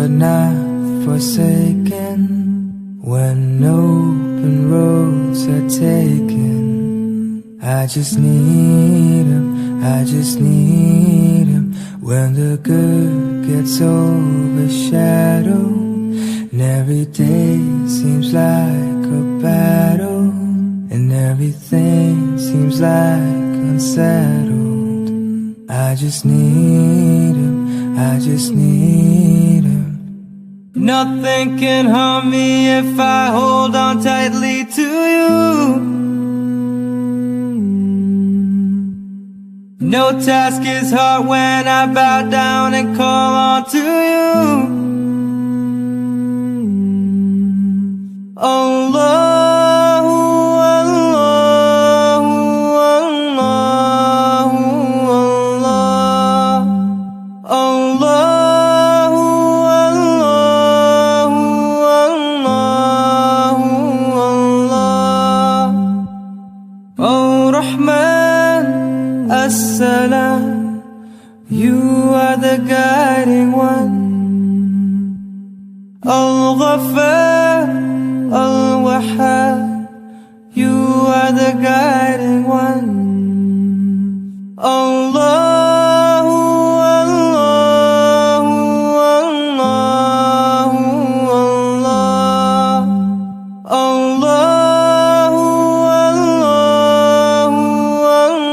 but not forsaken. When open roads are taken, I just need him, I just need him. When the good gets overshadowed, and every day seems like a battle, and everything seems like unsettled, I just need him, I just need him. Nothing can harm me if I hold on tightly to you. No task is hard when I bow down and call on to you. Allahu, Allahu, Allahu, Allah. Allahu, Allahu, Allahu, Allah. Oh Rahman, Assalam, you are the guiding one. Al-Ghaffar, Al-Wahhab, you are the guiding one. Allahu, Allahu, Allahu, Allah. Allahu, Allahu,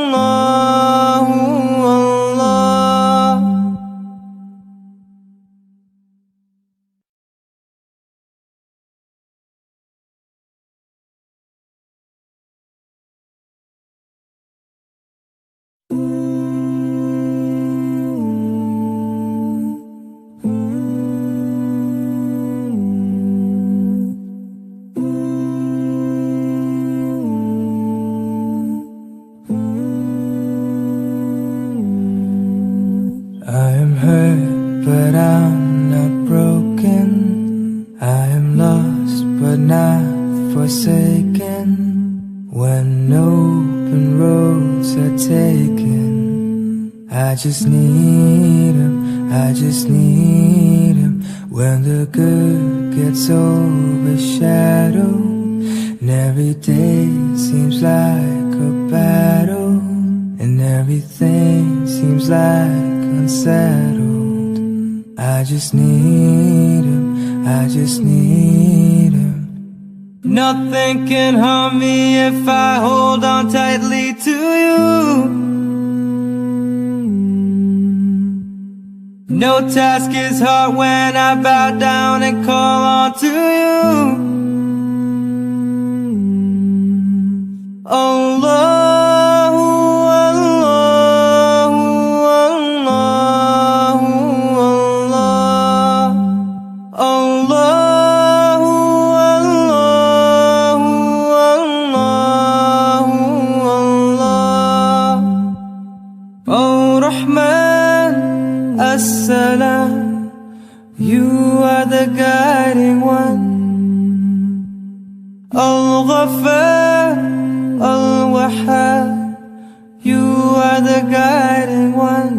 Allahu, Allah. I am hurt, but I'm not broken. I am lost, but not forsaken. When open roads are taken, I just need him, I just need him. When the good gets overshadowed, and every day seems like a battle, and everything seems like unsettled, I just need him, I just need him. Nothing can harm me if I hold on tightly to you. No task is hard when I bow down and call on to you. Allahu, Allahu, Allahu, Allah. Allahu, Allahu, Allahu, Allah. Oh Rahman, Assalam, you are the guiding one. Al-Ghaffar, Al-Wahhab, you are the guiding one.